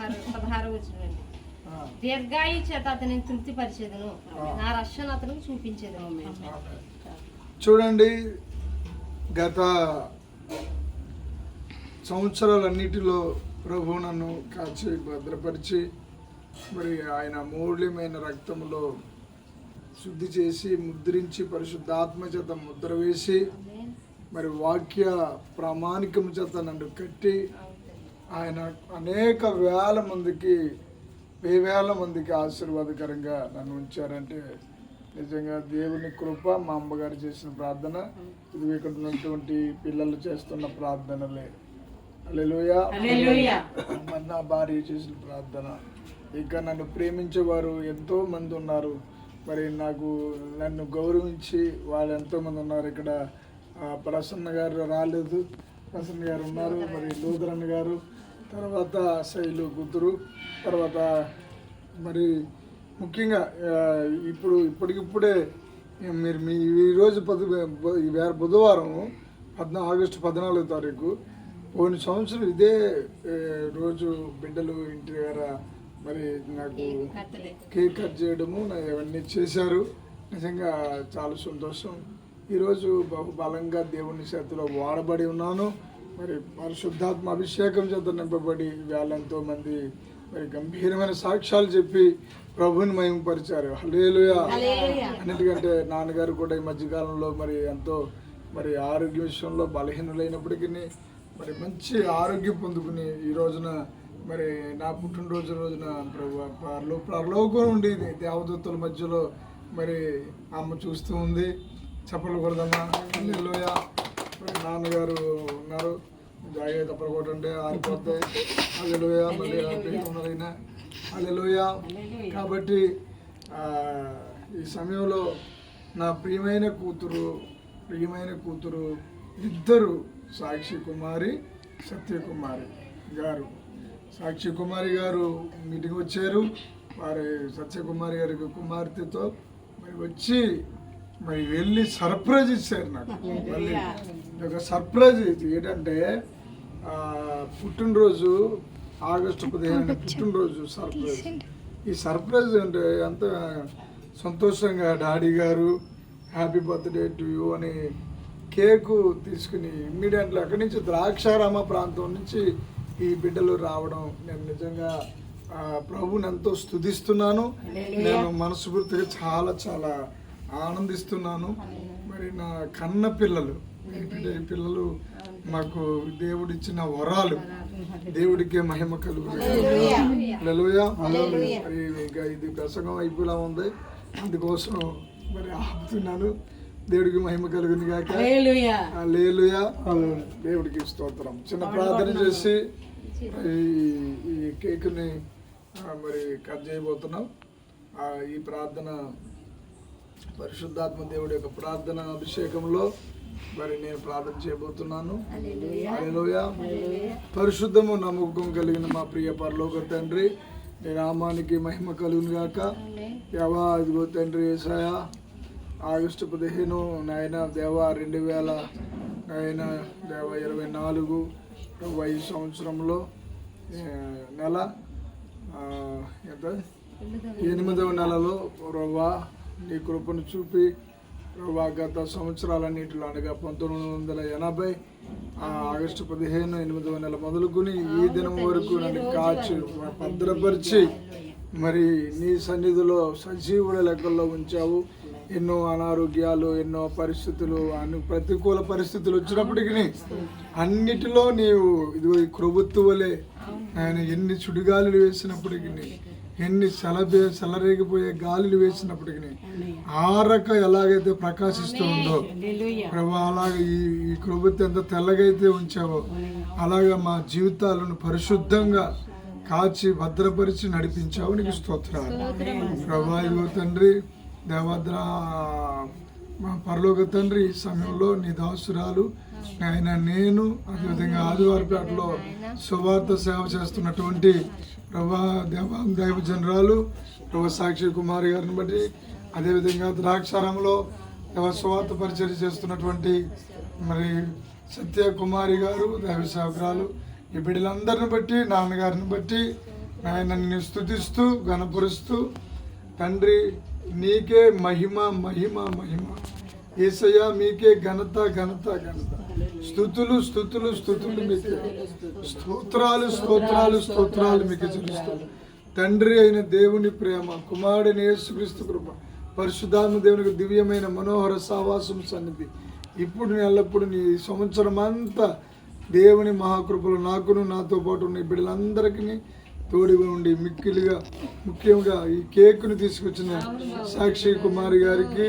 16 వచ్చినండి. దీర్ఘాయు చేత అతనిని తృప్తిపరిచేదను, నా రక్షణ అతనికి చూపించేదను. చూడండి, గత సంవత్సరాలన్నిటిలో ప్రభు నన్ను కాచి భద్రపరిచి మరి ఆయన మూల్యమైన రక్తంలో శుద్ధి చేసి ముద్రించి పరిశుద్ధాత్మ చేత ముద్ర వేసి మరి వాక్య ప్రామాణికం చేత నన్ను కట్టి ఆయన అనేక వేల మందికి ఆశీర్వాదకరంగా నన్ను ఉంచారంటే నిజంగా దేవుని కృప. మా అమ్మగారు చేసిన ప్రార్థన, ఇది ఇక్కడ ఉన్నటువంటి పిల్లలు చేస్తున్న ప్రార్థనలే. హల్లెలూయా. మరి నా భార్య చేసిన ప్రార్థన, ఇంకా నన్ను ప్రేమించేవారు ఎంతో మంది ఉన్నారు. మరి నన్ను గౌరవించి వాళ్ళు ఎంతోమంది ఉన్నారు. ఇక్కడ ప్రసన్న గారు రాలేదు, ప్రసన్న గారు ఉన్నారు, మరి లూథరన్ గారు, తర్వాత శైలు కూతురు, తర్వాత మరి ముఖ్యంగా ఇప్పటికిప్పుడే మీరు ఈరోజు బుధవారం ఆగస్టు 14వ తారీఖు పోయిన సంవత్సరం ఇదే రోజు బిడ్డలు ఇంటి దగ్గర మరి నాకు కేక్ కట్ చేయడము ఇవన్నీ చేశారు. నిజంగా చాలా సంతోషం. ఈరోజు బలంగా దేవుని చేతిలో వాడబడి ఉన్నాను. మరి పరిశుద్ధాత్మ అభిషేకం చేత నింపబడి ఎంతో మంది మరి గంభీరమైన సాక్ష్యాలు చెప్పి ప్రభుని మహిమపరిచారు. హల్లెలూయా. అన్నిటికంటే నాన్నగారు కూడా ఈ మధ్యకాలంలో మరి ఎంతో మరి ఆరోగ్య విషయంలో బలహీనులైనప్పటికీ మరి మంచి ఆరోగ్యం పొందుకుని ఈ రోజున మరి నా పుట్టినరోజు రోజున పరలోకం నుండి దేవదూతల మధ్యలో మరి అమ్మ చూస్తూ ఉంది. చప్పట్లు కొడదామా? హల్లెలూయా. మరి నాన్నగారు ఉన్నారు, జాగ్రత్త తప్పకొట్టండి ఆరిపోతాయి. హల్లెలూయా. మళ్ళీ ఉన్నారైనా హల్లెలూయా. కాబట్టి ఈ సమయంలో నా ప్రియమైన కూతురు ఇద్దరు సాక్షి కుమారి, సత్యకుమారి గారు. సాక్షి కుమారి గారు మీటింగ్ వచ్చారు. వారి సత్యకుమారి గారి కుమార్తెతో మరి వచ్చి మరి వెళ్ళి సర్ప్రైజ్ ఇచ్చారు నాకు. మళ్ళీ ఒక సర్ప్రైజ్ ఏంటంటే పుట్టినరోజు ఆగస్టు 15 పుట్టినరోజు సర్ప్రైజ్. ఈ సర్ప్రైజ్ అంటే ఎంత సంతోషంగా డాడీ గారు హ్యాపీ బర్త్డే టు యూ అని కేకు తీసుకుని ఇమ్మీడియట్లీ అక్కడి నుంచి ద్రాక్షారామ ప్రాంతం నుంచి ఈ బిడ్డలు రావడం నేను నిజంగా ప్రభుని ఎంతో స్తుతిస్తున్నాను. నేను మనస్ఫూర్తిగా చాలా చాలా ఆనందిస్తున్నాను. మరి నా కన్న పిల్లలు పిల్లలు మాకు దేవుడిచ్చిన వరాలు, దేవుడికే మహిమ కలుగు. హల్లెలూయా. ఇది ప్రసంగం అయిపోలా ఉంది, అందుకోసం మరి ఆపుతున్నాను. దేవుడికి మహిమ కలుగుని గాక. హల్లెలూయా. దేవుడికి స్తోత్రం. చిన్న ప్రార్థన చేసి ఈ కేకుని మరి కట్ చేయబోతున్నాం. ఈ ప్రార్థన పరిశుద్ధాత్మ దేవుడి యొక్క ప్రార్థన అభిషేకంలో మరి నేను ప్రార్థన చేయబోతున్నాను. హల్లెలూయా. పరిశుద్ధము నమ్మకం కలిగిన మా ప్రియ పరలోక తండ్రి, నీ నామానికి మహిమ కలుగును గాక. దేవా, ఇదిగో తండ్రి యేసయ్యా, ఆగస్టు 15 నాయన దేవా 2000 నాయన దేవ 24 సంవత్సరంలో నెల ఎంత 8వ నెలలో రవ్వా నీ కృపను చూపి రవ్వా గత సంవత్సరాలన్నింటిలో అనగా 1980 ఆగస్టు 15 8వ నెల మొదలుకొని ఈ దినం వరకు నన్ను కాచి భద్రపరిచి మరి నీ సన్నిధిలో సజీవుల లెక్కల్లో ఉంచావు. ఎన్నో అనారోగ్యాలు, ఎన్నో పరిస్థితులు, ప్రతికూల పరిస్థితులు వచ్చినప్పటికీ అన్నిటిలో నీవు ఇదిగో ఈ ప్రభుత్వలే ఆయన ఎన్ని సుడిగాలులు వేసినప్పటికీ, ఎన్ని చెలరేగిపోయే గాలులు వేసినప్పటికీ ఆరక ఎలాగైతే ప్రకాశిస్తూ ఉందో ప్రభా, అలాగే ఈ ప్రభుత్వం ఎంత తెల్లగైతే ఉంచావో అలాగా మా జీవితాలను పరిశుద్ధంగా కాచి భద్రపరిచి నడిపించావు. నీకు స్తోత్రాలు ప్రభా. ఇదిగో తండ్రి దేవాద్ర మా పరలోక తండ్రి, ఈ సమయంలో నీ దాసురాలు ఆయన నేను అదేవిధంగా ఆదివారపేటలో సువార్త సేవ చేస్తున్నటువంటి ప్రభా దైవ జనరాలు ప్రభా సాక్షి కుమారి గారిని బట్టి, అదేవిధంగా ద్రాక్షారంలో సువార్త పరిచయం చేస్తున్నటువంటి మరి సత్య కుమారి గారు దైవ సేవకురాలు, ఈ బిడ్డలందరిని బట్టి, నాన్నగారిని బట్టి ఆయన నిన్ను స్తుతిస్తూ గణపరుస్తూ తండ్రి నీకే మహిమ మహిమ మహిమ. యేసయ్య మీకే ఘనత ఘనత ఘనత. స్తుతులు స్తుతులు స్తుతులు మీకే. స్తోత్రాలు స్తోత్రాలు స్తోత్రాలు మీకే చెల్లిస్తాం. తండ్రి అయిన దేవుని ప్రేమ, కుమారుడైన యేసుక్రీస్తు కృప, పరిశుద్ధాత్మ దేవునికి దివ్యమైన మనోహర సావాసం సన్నిధి ఇప్పుడు ఎల్లప్పుడు నీ సంవత్సరం అంతా దేవుని మహాకృపలు నాకును నాతో పాటు ఉన్న బిడ్డలందరికీ తోడుగా ఉండి మిక్కిలిగా ముఖ్యంగా ఈ కేకును తీసుకొచ్చిన సాక్షి కుమారి గారికి,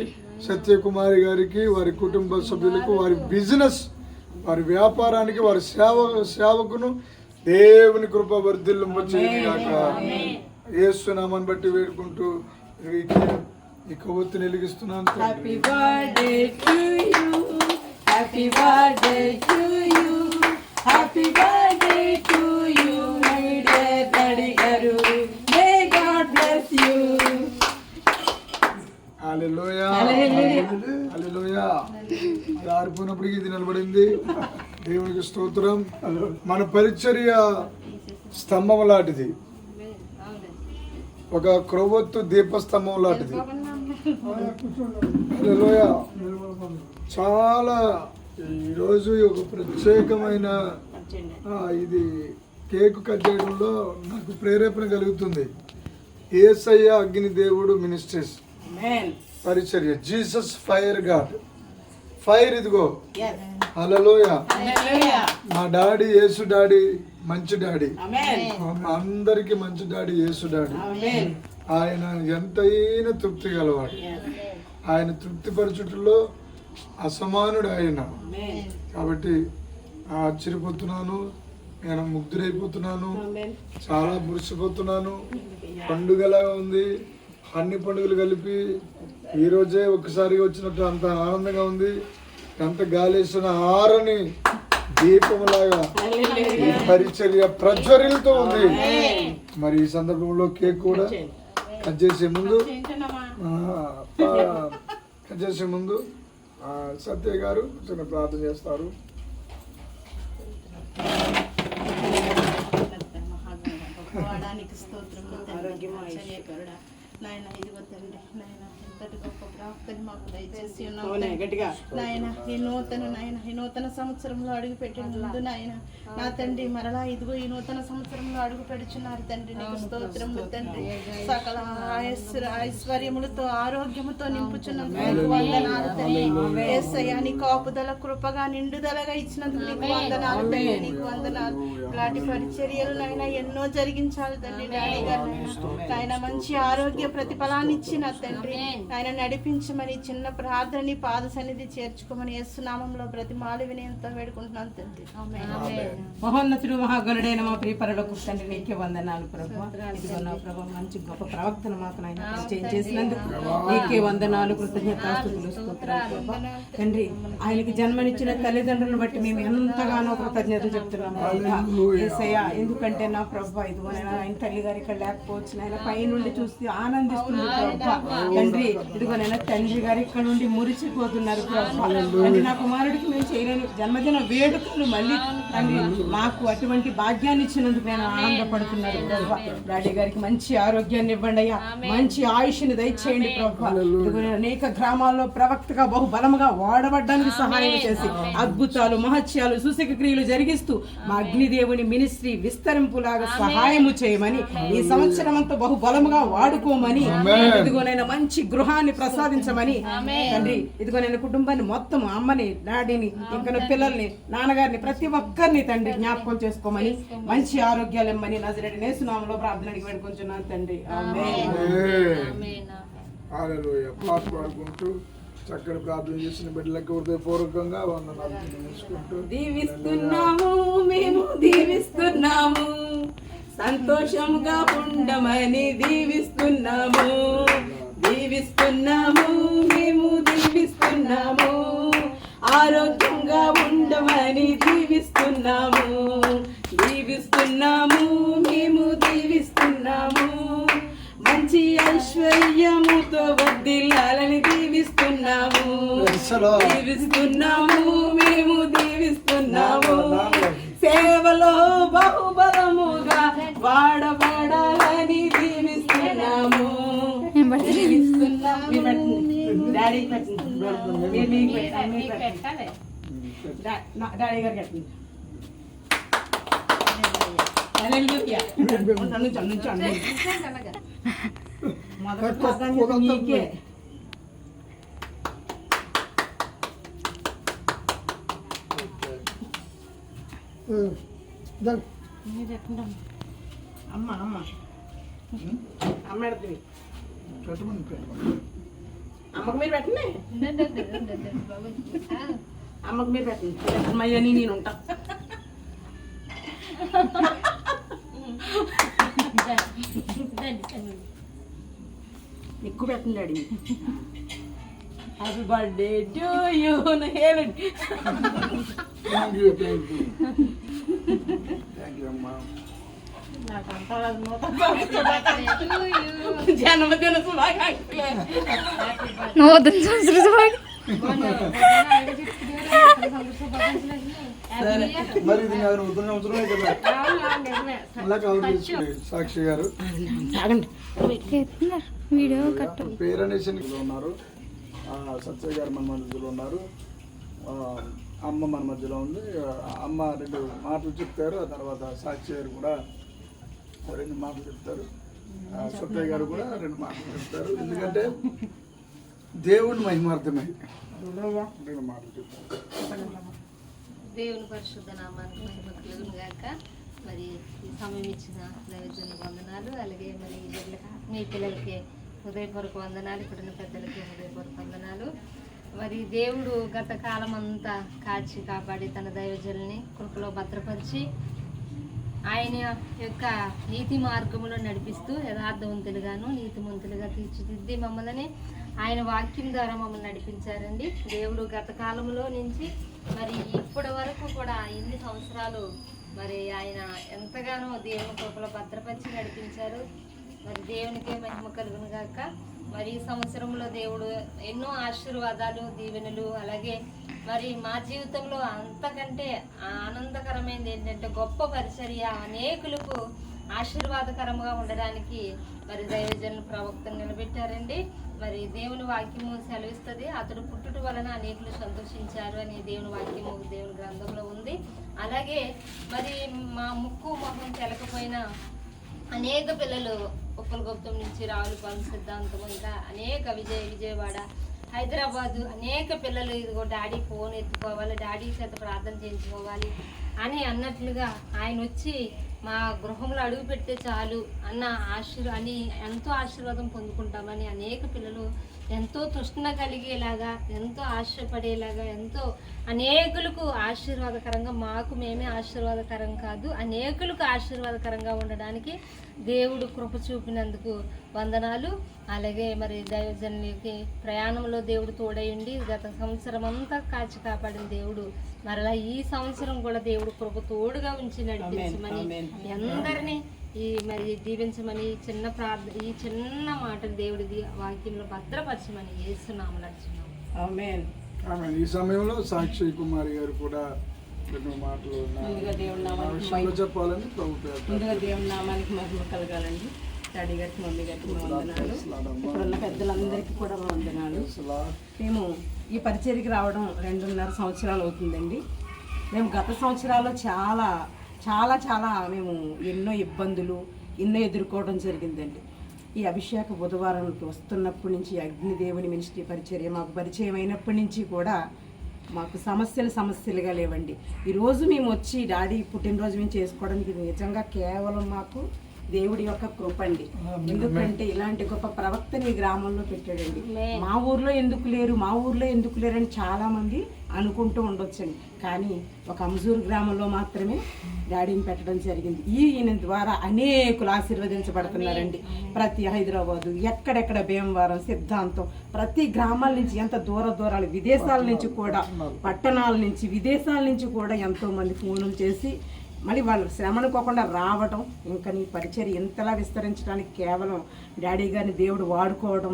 సత్యకుమారి గారికి, వారి కుటుంబ సభ్యులకు, వారి బిజినెస్, వారి వ్యాపారానికి, వారి సేవకును దేవుని కృప వర్ధిల్లింప చేయగాక. యేసు నామాన్ని బట్టి వేడుకుంటూ ఈ కొవ్వొత్తిని వెలిగిస్తున్నాను. Happy birthday to you, happy birthday to you, happy birthday to you my dear daddy గారు. May God bless you. Hallelujah hallelujah. ఆరిపోయినప్పటికీ ఇది నిలబడింది. దేవునికి స్తోత్రం. మన పరిచర్య స్తంభం లాంటిది, ఒక క్రొవ్వొత్తు దీపస్తంభం లాంటిది. హల్లెలూయా. చాలా ఈరోజు ఒక ప్రత్యేకమైన ఇది కేకు కట్ చేయడంలో నాకు ప్రేరేపణ కలుగుతుంది. యేసయ్య అగ్ని దేవుడు మినిస్ట్రీస్ పరిచర్య, జీసస్ ఫైర్ గాడ్. ఫైర్ ఇదిగో. హల్లెలూయా. మా డాడీ యేసు డాడీ మంచి డాడీ, అందరికి మంచి డాడీ యేసు డాడీ. ఆయన ఎంతైనా తృప్తి గలవాడు. ఆయన తృప్తిపరచుటలో అసమానుడు ఆయన. కాబట్టి ఆశ్చర్యపోతున్నాను, నేను ముగ్ధురైపోతున్నాను, చాలా మురిసిపోతున్నాను. పండుగలాగా ఉంది. అన్ని పండుగలు కలిపి ఈరోజే ఒక్కసారిగా వచ్చినట్టు అంత ఆనందంగా ఉంది. ఎంత గాలేసిన ఆరని దీపంలాగా ఈ పరిచర్య ప్రజ్వరిల్తో ఉంది. మరి ఈ సందర్భంలో కేక్ కూడా కట్ చేసే ముందు సత్య గారు చిన్న ప్రార్థన చేస్తారు. నాయన ఇదిగో తండ్రి, నాయన ఎంతటి గొప్ప ప్రాప్తిని మాకు దయచేసి ఉన్నావు నాయన. ఈ నూతన సంవత్సరంలో అడుగు పెట్టిన ముందు నాయన నా తండ్రి మరలా ఇదిగో ఈ నూతన సంవత్సరంలో అడుగు పెడుచున్నారు తండ్రి. నీకు స్తోత్రములు తండ్రి. సకల ఐశ్వర్యములతో ఆరోగ్యముతో నింపుచున్నందుకు వందనాలు తండ్రి. యేసయ్య నీ కాపుదల కృపగా నిండుదలగా ఇచ్చినందుకు నీకు వందనాలు తండ్రి. నీకు వందనాలు. ఇలాంటి పరిచర్యలు నాయన ఎన్నో జరిగించాలి తండ్రి. డాడీ గారు నాయన మంచి ఆరోగ్య ప్రతిఫలాన్ని ఇచ్చిన తండ్రి ఆయన నడిపించమని చిన్న ప్రార్థనని పాద సన్నిధి చేర్చుకోమని యేసు నామములో ప్రతిమాలు వినయంతో వేడుకుంటున్నాను తండ్రి. మహోన్నతుడు మహాగణుడైన మా ప్రియ పరలోకపు తండ్రి నీకే వందనాలు ప్రభువా. ఇదిగో నా ప్రభువా, మంచి గొప్ప ప్రవక్తను మాకు నాయన పరిచయం చేసినందుకు నీకే వందనాలు, కృతజ్ఞతాస్తుతులు, స్తోత్రాలు ప్రభువా. తండ్రి ఆయనకి జన్మనిచ్చిన తల్లిదండ్రులను బట్టి మేము ఎంతగానో కృతజ్ఞత చెప్తున్నాం ప్రభువా. యేసయ్య ఎందుకంటే నా ప్రభువా ఇదిగో ఆయన తల్లి గారు ఇక్కడ లేకపోవచ్చు నాయన, పై నుండి చూస్తే ఆనందిస్తుంది ప్రభువా. తండ్రి ఇదిగోనైనా తండ్రి గారు ఇక్కడ నుండి మురిసిపోతున్నారు ప్రభువా. తండ్రి నా కుమారుడికి మేము చేయలేని జన్మదిన వేడుకలు మళ్ళీ తండ్రి మాకు అటువంటి భాగ్యాన్ని ఇచ్చినందుకు నేను ఆనందపడుతున్నాను ప్రభువా. డాడీ గారికి మంచి ఆరోగ్యాన్ని ఇవ్వండి అయ్యా, మంచి ఆయుష్ని దయచేయండి ప్రభువా. అనేక గ్రామాల్లో ప్రవక్తగా బహుబలముగా వాడబడ్డానికి సహాయం చేసి అద్భుతాలు మహత్యాలు సూచక క్రియలు జరిగిస్తూ మా అగ్నిదేవుని మినిస్ట్రీ విస్తరింపులాగా సహాయము చేయమని, ఈ సంవత్సరం అంతా బహుబలముగా వాడుకోమని, ఇదిగోనైనా మంచి గృహాన్ని ప్రసాదించమని తండ్రి. ఇదిగోనైనా కుటుంబాన్ని మొత్తం అమ్మని డాడీని ఇంకా పిల్లల్ని నాన్నగారిని ప్రతి ఒక్కరిని తండ్రి జ్ఞాపకం చేసుకోమని, మంచి ఆరోగ్యాలు ఇమ్మని నజరేయుడైన యేసు నామములో ప్రార్థన అడిగి వేడుకొంచున్నాను తండ్రి. ఆమేన్. హల్లెలూయా. పాడుకుంటూ చక్కటి ప్రార్థన చేసిన బిడ్డలకు హృదయపూర్వకంగా వందనాలు తెలుసుకుంటూ దీవిస్తున్నాము, మేము దీవిస్తున్నాము, సంతోషంగా ఉండమని దీవిస్తున్నాము, దీవిస్తున్నాము, మేము దీవిస్తున్నాము, ఆరోగ్యంగా ఉండమని దీవిస్తున్నాము, దీవిస్తున్నాము, మేము దీవిస్తున్నాము, మంచి ఐశ్వర్యముతో వర్ధిల్లాలని దీవిస్తున్నాము, దీవిస్తున్నాము, మేము దీవిస్తున్నాము, సేవలో బహుబలముగా వాడబడాలి డాడీకి పెట్టండి. మీరు మీకు పెట్టండి, మీకు మీకు పెట్టండి. పెట్టాలి. డాడీ గారు పెట్టండి. హల్లెలూయా. నుంచోండి. అలాగా. మొదటి ప్రాధాన్యత మీకే. మీరు పెట్టండి అమ్మ. అమ్మ అమ్మ పెడుతుంది. పెట్టమని అమ్మకు మీరు పెట్టండి. బాబు. అమ్మకు మీరు పెట్టండి. అమ్మాయి నేను ఉంటా. ఎక్కువ పెట్టండి daddy. Happy birthday to you. హేళండి. థ్యాంక్ యూ అమ్మా. జన్మదిన శుభాకాంక్షలు. నూతన సంవత్సర మరి ఇది నాకు నూతన సంవత్సరమే కదా. అలా కవర్ చేసుకోండి సాక్షి గారు. వీడియో కట్ పేరనేషన్ ఉన్నారు, సత్య గారు మన మధ్యలో ఉన్నారు, అమ్మ మన మధ్యలో ఉంది. అమ్మ 2 మాటలు చెప్తారు, ఆ తర్వాత సాక్షి గారు కూడా 2 మాటలు చెప్తారు, సత్య గారు కూడా 2 మాటలు చెప్తారు. ఎందుకంటే దేవుని మహిమార్థమై 2 మాటలు చెప్తారు. దేవుని పరిశుద్ధ నామానికి మహిమ కలుగును గాక. మరి ఈ సమయం ఇచ్చిన దైవజనులకు వందనాలు. అలాగే మరి వీళ్ళకి మీ పిల్లలకి హృదయపూర్వక వందనాలు. ఇక్కడున్న పెద్దలకి హృదయపూర్వక వందనాలు. మరి దేవుడు గత కాలం అంతా కాచి కాపాడి తన దైవజనుల్ని కృపలో భద్రపరిచి ఆయన యొక్క నీతి మార్గములో నడిపిస్తూ యథార్థవంతులుగాను నీతిమంతులుగా తీర్చిదిద్ది మమ్మల్ని ఆయన వాక్యం ద్వారా మమ్మల్ని నడిపించారండి. దేవుడు గత కాలంలో నుంచి మరి ఇప్పటి వరకు కూడా ఇన్ని సంవత్సరాలు మరి ఆయన ఎంతగానో దేవుని కృపలో భద్రపరిచి నడిపించారు. మరి దేవునికే మహిమ కలుగును గాక. మరి ఈ సంవత్సరంలో దేవుడు ఎన్నో ఆశీర్వాదాలు దీవెనలు, అలాగే మరి మా జీవితంలో అంతకంటే ఆనందకరమైనది ఏంటంటే గొప్ప పరిచర్య అనేకులకు ఆశీర్వాదకరంగా ఉండడానికి మరి దైవజనులు ప్రవక్తను నిలబెట్టారండి. మరి దేవుని వాక్యము సెలవిస్తుంది, అతడు పుట్టుట వలన అనేకులు సంతోషించారు అని దేవుని వాక్యము దేవుని గ్రంథంలో ఉంది. అలాగే మరి మా ముక్కు మొహం తెలకపోయినా అనేక పిల్లలు ఉప్పలగుప్తం నుంచి రావులపాలెం సిద్ధాంతం, ఇంకా అనేక విజయవాడ, హైదరాబాదు అనేక పిల్లలు ఇదిగో డాడీ ఫోన్ ఎత్తుకోవాలి, డాడీ చేత ప్రార్థన చేయించుకోవాలి అని అన్నట్లుగా ఆయన వచ్చి మా గృహంలో అడుగు పెడితే చాలు అన్న అని ఎంతో ఆశీర్వాదం పొందుకుంటామని అనేక పిల్లలు ఎంతో తృష్ణ కలిగేలాగా, ఎంతో ఆశపడేలాగా, ఎంతో అనేకులకు ఆశీర్వాదకరంగా, మాకు మేమే ఆశీర్వాదకరం కాదు అనేకులకు ఆశీర్వాదకరంగా ఉండడానికి దేవుడు కృప చూపినందుకు వందనాలు. అలాగే మరి దైవజనులకి ప్రయాణంలో దేవుడు తోడయుండి గత సంవత్సరం అంతా కాచి కాపాడిన దేవుడు మరలా ఈ సంవత్సరం కూడా దేవుడు కృప తోడుగా ఉంచి నడిపించమని అందరినీ మరి దీవించమని ఈ చిన్న మాటలు దేవుడి వాక్యంలో భద్రపరచమని యేసునామములో నడుచున్నాము. ఆమేన్. ఈ సమయంలో సాక్షి కుమారి గారు కూడా 2 మాటలు చెప్పాలని ముందుగా దేవుని నామానికి మహిమ కలగాలండి. డాడీ గారికి, మమ్మీ గారికి వందనాలు. ఇప్పుడున్న పెద్దలందరికీ కూడా వందనాలు. మేము ఈ పరిచర్యకి రావడం 2.5 సంవత్సరాలు అవుతుందండి. మేము గత సంవత్సరాల్లో చాలా చాలా చాలా మేము ఎన్నో ఇబ్బందులు ఎదుర్కోవడం జరిగిందండి. ఈ అభిషేక బుధవారానికి వస్తున్నప్పటి నుంచి అగ్నిదేవుని మినిస్ట్రీ పరిచర్య మాకు పరిచయం అయినప్పటి నుంచి కూడా మాకు సమస్యలుగా లేవండి. ఈరోజు మేము వచ్చి డాడీ పుట్టినరోజు మేము చేసుకోవడానికి నిజంగా కేవలం మాకు దేవుడి యొక్క కృప అండి. ఎందుకంటే ఇలాంటి గొప్ప ప్రవక్తని ఈ గ్రామంలో పెట్టాడండి. మా ఊర్లో ఎందుకు లేరు అని చాలా మంది అనుకుంటూ ఉండొచ్చండి. కానీ ఒక అంజూరు గ్రామంలో మాత్రమే డాడీని పెట్టడం జరిగింది. ఈయన ద్వారా అనేకులు ఆశీర్వదించబడుతున్నారండి. ప్రతి హైదరాబాదు, ఎక్కడెక్కడ భీమవరం, సిద్ధాంతం, ప్రతి గ్రామాల నుంచి, ఎంత దూరాలు, విదేశాల నుంచి కూడా, పట్టణాల నుంచి, విదేశాల నుంచి కూడా ఎంతో మంది ఫోన్లు చేసి మళ్ళీ వాళ్ళు శ్రమ అనుకోకుండా రావడం, ఇంకా నీ పరిచర్య ఇంతలా విస్తరించడానికి కేవలం డాడీ గారిని దేవుడు వాడుకోవడం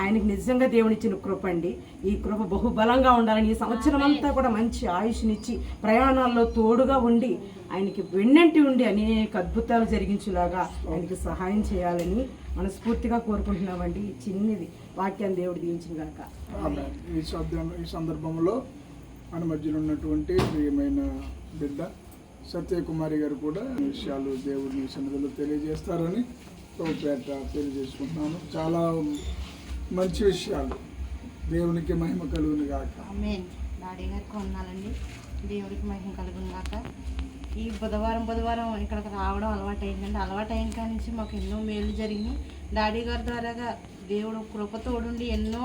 ఆయనకి నిజంగా దేవునిచ్చిన కృప అండి. ఈ కృప బహుబలంగా ఉండాలని ఈ సంవత్సరం అంతా కూడా మంచి ఆయుష్నిచ్చి ప్రయాణాల్లో తోడుగా ఉండి ఆయనకి వెన్నంటి ఉండి అనేక అద్భుతాలు జరిగించేలాగా ఆయనకి సహాయం చేయాలని మనస్ఫూర్తిగా కోరుకుంటున్నామండి. చిన్నది వాక్యాన్ని దేవుడు దీవించిన గాక. ఆమె ఈ సందర్భంలో మన మధ్యలో ఉన్నటువంటి ప్రియమైన బిడ్డ సత్యకుమారి గారు కూడా విషయాలు దేవుడిని సన్నిధిలో తెలియజేస్తారని పేట తెలియజేసుకుంటున్నాను. చాలా మంచి విషయాలు. దేవునికి మహిమ కలుగును గాక. ఆమేన్. డాడీ గారికి వందనాలండి. దేవుడికి మహిమ కలుగును గాక. ఈ బుధవారం ఇక్కడికి రావడం అలవాటు అయిందండి. అలవాటు అయిన కాడి నుంచి మాకు ఎన్నో మేలు జరిగినాయి. డాడీ గారి ద్వారాగా దేవుడు కృప తోడుండి ఎన్నో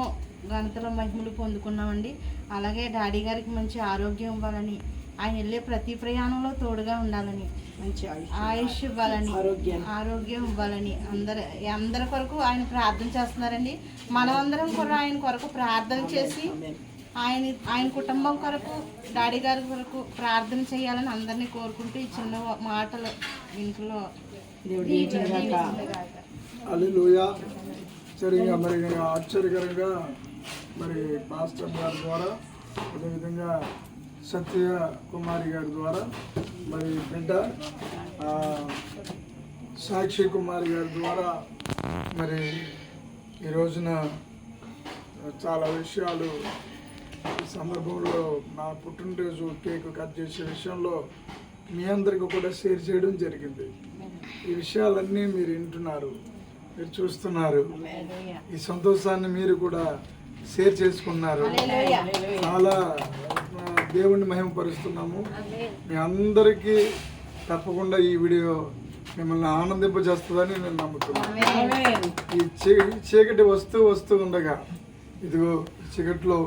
ఘనతల మహిమలు పొందుకున్నామండి. అలాగే డాడీ గారికి మంచి ఆరోగ్యం ఇవ్వాలని, ఆయన వెళ్ళే ప్రతి ప్రయాణంలో తోడుగా ఉండాలని, మంచి ఆయుష్ ఇవ్వాలని, ఆరోగ్యం ఇవ్వాలని అందరి కొరకు ఆయన ప్రార్థన చేస్తున్నారండి. మనమందరం కూడా ఆయన కొరకు ప్రార్థన చేసి ఆయన కుటుంబం కొరకు, డాడీ గారి కొరకు ప్రార్థన చేయాలని అందరినీ కోరుకుంటూ ఈ చిన్న మాటలు ఇంట్లో హల్లెలూయా. సరిగా మరి ఆశ్చర్యకరంగా మరి పాస్టర్ గారి ద్వారా, అదేవిధంగా సత్య కుమారి గారి ద్వారా, మరి బిడ్డ సాక్షి కుమారి గారి ద్వారా మరి ఈ రోజున చాలా విషయాలు ఈ సందర్భంలో నా పుట్టినరోజు కేక్ కట్ చేసే విషయంలో మీ అందరికీ కూడా షేర్ చేయడం జరిగింది. ఈ విషయాలన్నీ మీరు వింటున్నారు, మీరు చూస్తున్నారు. ఈ సంతోషాన్ని మీరు కూడా షేర్ చేసుకున్నారు. చాలా దేవుణ్ణి మహిమపరుస్తున్నాము. మీ అందరికీ తప్పకుండా ఈ వీడియో మిమ్మల్ని ఆనందింపజేస్తుందని నేను నమ్ముతున్నాను. ఈ చీకటి వస్తూ ఉండగా ఇదిగో చీకటిలో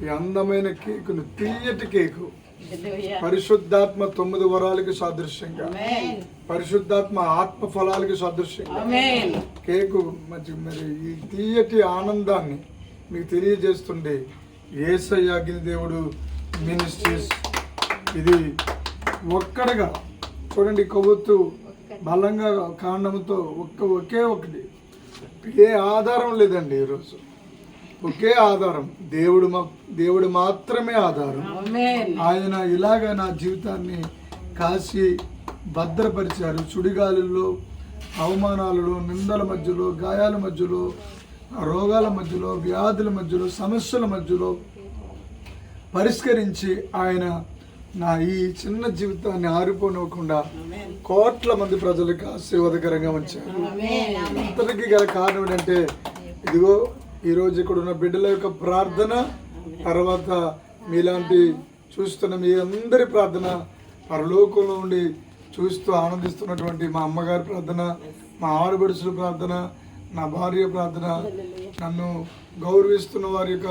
ఈ అందమైన కేకును, తీయటి కేకు, పరిశుద్ధాత్మ 9 వరాలకి సాదృశ్యంగా, పరిశుద్ధాత్మ ఆత్మ ఫలాలకి సాదృశ్యంగా కేకు మరి ఈ తీయటి ఆనందాన్ని మీకు తెలియజేస్తుండే యేసయ్య అగ్ని దేవుడు మినిస్ట్రీస్. ఇది ఒక్కడిగా చూడండి, కొవ్వొత్తు బలంగా కాండంతో ఒకే ఒకటి, ఏ ఆధారం లేదండి. ఈరోజు ఒకే ఆధారం, దేవుడు మాత్రమే ఆధారం. ఆయన ఇలాగ నా జీవితాన్ని కాసి భద్రపరిచారు. సుడిగాలుల్లో, అవమానాలలో, నిందల మధ్యలో, గాయాల మధ్యలో, రోగాల మధ్యలో, వ్యాధుల మధ్యలో, సమస్యల మధ్యలో పరిష్కరించి ఆయన నా ఈ చిన్న జీవితాన్ని ఆరిపోనివ్వకుండా కోట్ల మంది ప్రజలకు ఆశీర్వాదకరంగా ఉంచారు. అంతటికీ గల కారణం ఏంటంటే ఇదిగో ఈరోజు ఇక్కడ ఉన్న బిడ్డల యొక్క ప్రార్థన, తర్వాత మీలాంటి చూస్తున్న మీ అందరి ప్రార్థన, పరలోకంలో ఉండి చూస్తూ ఆనందిస్తున్నటువంటి మా అమ్మగారి ప్రార్థన, మా ఆడబడుచుల ప్రార్థన, నా భార్య ప్రార్థన, నన్ను గౌరవిస్తున్న వారి యొక్క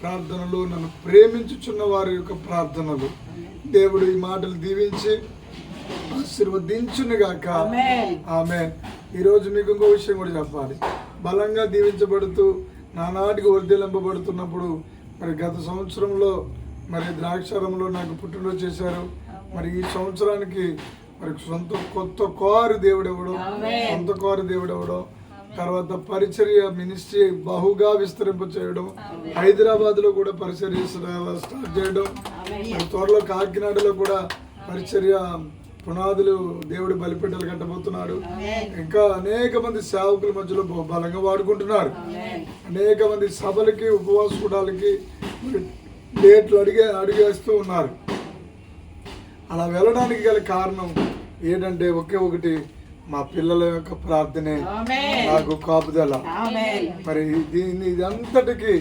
ప్రార్థనలు, నన్ను ప్రేమించుచున్న వారి యొక్క ప్రార్థనలు, దేవుడు ఈ మాటలు దీవించి ఆశీర్వదించునుగాక. ఆమేన్. ఈరోజు మీకు ఇంకో విషయం కూడా చెప్పాలి. బలంగా దీవించబడుతూ నానాటికి వర్ధిల్లింపబడుతున్నప్పుడు మరి గత సంవత్సరంలో మరి ద్రాక్షారంలో నాకు పుట్టినరోజు చేశారు. మరి ఈ సంవత్సరానికి మరి కొత్త కారు దేవుడు ఇవ్వడం, సొంత కారు దేవుడు ఇవ్వడం, తర్వాత పరిచర్య మినిస్ట్రీ బహుగా విస్తరింప చేయడం, హైదరాబాద్లో కూడా పరిచర్య స్టార్ట్ చేయడం, త్వరలో కాకినాడలో కూడా పరిచర్య పునాదులు దేవుడు బలిపెట్టలు కట్టబోతున్నాడు. ఇంకా అనేక మంది సేవకుల మధ్యలో బలంగా వాడుకుంటున్నారు. అనేక మంది సభలకి, ఉపవాస కూడాలకి డేట్లు అడిగేస్తూ ఉన్నారు. అలా వెళ్ళడానికి గల కారణం ఏంటంటే ఒకే ఒకటి, మా పిల్లల యొక్క ప్రార్థనే నాకు కాపుదల. మరి ఇదంతటికి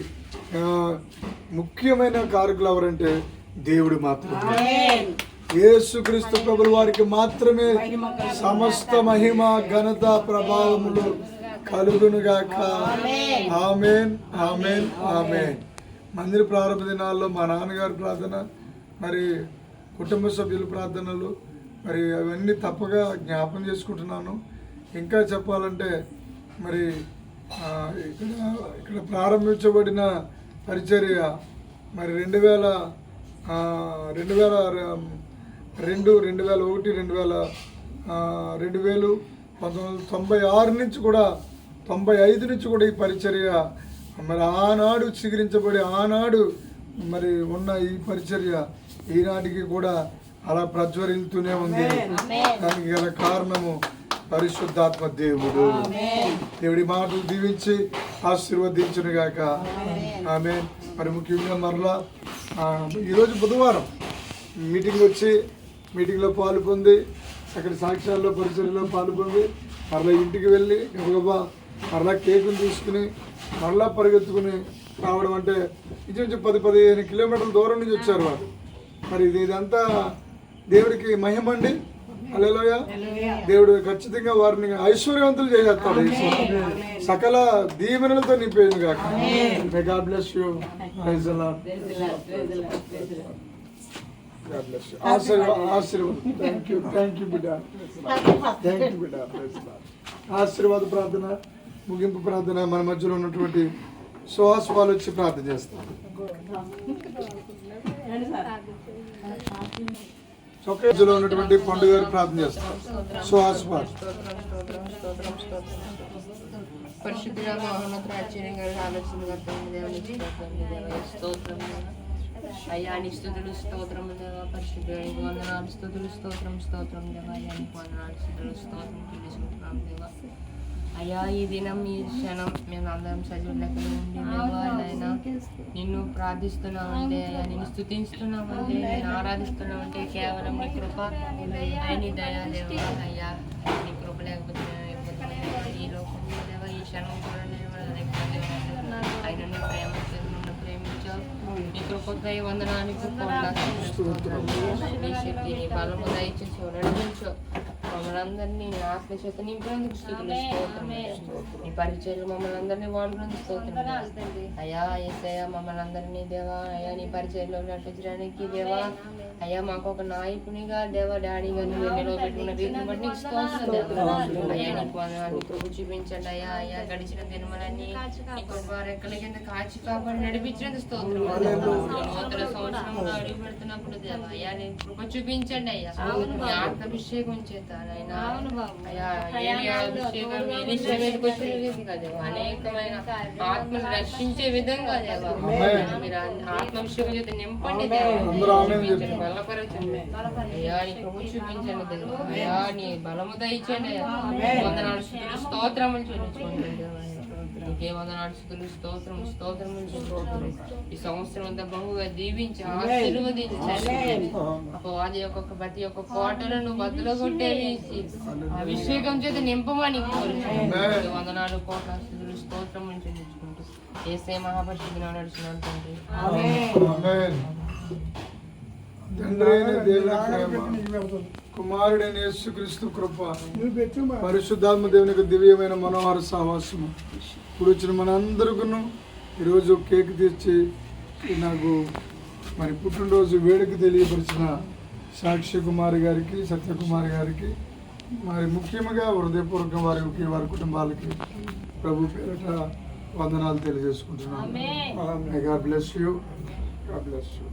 ముఖ్యమైన కారకులు ఎవరంటే దేవుడు మాత్రమే. యేసుక్రీస్తు ప్రభుల వారికి మాత్రమే సమస్త మహిమ, ఘనత, ప్రభావములు కలుగునుగాక. ఆమేన్, ఆమేన్, ఆమేన్. మందిర ప్రారంభ దినాల్లో మా నాన్నగారి ప్రార్థన, మరి కుటుంబ సభ్యుల ప్రార్థనలు, మరి అవన్నీ తప్పగా జ్ఞాపం చేసుకుంటున్నాను. ఇంకా చెప్పాలంటే మరి ఇక్కడ ప్రారంభించబడిన పరిచర్య మరి 2001, 1996 నుంచి కూడా 95 నుంచి కూడా ఈ పరిచర్య మరి ఆనాడు చిగురించబడి ఆనాడు మరి ఉన్న ఈ పరిచర్య ఈనాటికి కూడా అలా ప్రజ్వరిల్తూనే ఉంది. దానికి గల కారణము పరిశుద్ధాత్మ దేవుడు దేవుడి మాటలు దీవించి ఆశీర్వదించును గాక. ఆమె మరి ముఖ్యంగా మరలా ఈరోజు బుధవారం మీటింగ్లో పాలు పొంది అక్కడ సాక్ష్యాల్లో పరిచర్యలో పాలు పొంది మరలా ఇంటికి వెళ్ళి గబగబా మరలా కేకును తీసుకుని మరలా పరిగెత్తుకుని రావడం అంటే ఇంచుమించు 10-15 కిలోమీటర్ల దూరం నుంచి వచ్చారు వారు. మరి ఇదంతా దేవుడికి మహిమండి. హల్లెలూయా. దేవుడు ఖచ్చితంగా వారిని ఐశ్వర్యవంతులు చేసేస్తాడు. సకల దీవెనలతో నింపేది కాక. May God bless you. Praise the Lord. God bless you. ఆశీర్వాదం. థ్యాంక్ యూ బిడ్డ. ఆశీర్వాద ప్రార్థన, ముగింపు ప్రార్థన మన మధ్యలో ఉన్నటువంటి సుహాస్ వాళ్ళు వచ్చి ప్రార్థన చేస్తారు. మధ్యలో ఉన్నటువంటి పండుగ గారు ప్రార్థన చేస్తారు. సుహాస్ వాళ్ళు. పరిశుద్ధుల మహోన్నత ఆశ్చర్యం గారి ఆలోచన స్తోత్రం అయ్యా నీ స్తుతులు స్తోత్రం దేవ. పరిశుద్ధుడికి వందనాలు స్తుతులు స్తోత్రం దేవ. అయ్యా నీకు వందనాలు స్తుతులు స్తోత్రం తెలుసుకుంటున్నాం దేవ. అయ్యా ఈ దినం ఈ క్షణం మేము అందరం సజీవ లెక్కలు ఉండి దేవాలైనా నిన్ను ప్రార్థిస్తున్నామంటే, అయ్యా నిన్ను స్తుతిస్తున్నామంటే, నేను ఆరాధిస్తున్నామంటే కేవలం నీ కృప నీ దయా దేవ. అయ్యా నీ కృప లేకపోతే ఈ లోకంలో దేవ ఈ క్షణం కూడా నేను ఆయన నీ ప్రేమ ప్రేమించావు. నీ కృపకై వందనానికి నీ శక్తి నీ బలము దయచేసి నడిపించావు. మమ్మల్ని అందరినీ నీ ఆత్మశక్త నింపినందుకు స్తుతులు స్తోత్రం. నీ పరిచర్యలు మమ్మల్ని అందరినీ వాడుకున్నందుకు స్తోత్రం. అయ్యా యేసయ్యా మమ్మల్ని అందరినీ దేవా అయ్యా నీ పరిచర్యలో నడిపించడానికి దేవా అయ్యా మాకు ఒక నాయకునిగా దేవా డాడీ గారిని వెన్నెలో పెట్టుకున్న రీతిని బట్టి నీకు స్తోత్రం దేవా. అయ్యా నీకు వందనాలు కృప చూపించండి. అయ్యా గడిచిన దినములన్నీ నీ కృప రెక్కల కింద కాచి కాపాడి నడిపించినందుకు స్తోత్రం. నూతన సంవత్సరంలో అడుగు పెడుతున్నప్పుడు దేవా అయ్యా నేను కృప చూపించండి. అయ్యా నీ ఆత్మాభిషేకం చేత అనేకమైన ఆత్మను రక్షించే విధంగా దేవా మీరు ఆత్మాభిషేకం చేత నింపండి బలపరచండి. అయ్యా నీ కృప చూపించండి దేవా. అయ్యా నీ బలము దయచేయండి. వందనాలు స్తోత్రములు చెల్లించుకోండి దేవా. నీకే వందనాలు స్తోత్రములు ఈ సంవత్సరం అంతా బహుగా దీవించి ఆశీర్వదించండి. అపవాది యొక్క ప్రతి ఒక్క కోటలను బద్దలు కొట్టేసి అభిషేకం చేత నింపమని వందనాలు కోట్ల స్తోత్రములు చెల్లించుకుంటూ యేసే మహాపరిశుద్ధుని నడుచున్నాను తండ్రి. తండ్రి అయిన దేవుని ప్రేమ, కుమారుడైన యేసుక్రీస్తు కృప, పరిశుద్ధాత్మ దేవుని యొక్క దివ్యమైన మనోహర సహవాసము ఇప్పుడు వచ్చిన మనందరికీ ఈరోజు కేక్ తెచ్చి నాకు మరి పుట్టినరోజు వేడుక తెలియపరిచిన సాక్షి కుమారి గారికి, సత్యకుమారి గారికి, మరి ముఖ్యంగా హృదయపూర్వక వారి కుటుంబాలకి ప్రభు పేరిట వందనాలు తెలియజేసుకుంటున్నాను. God bless you. God bless you.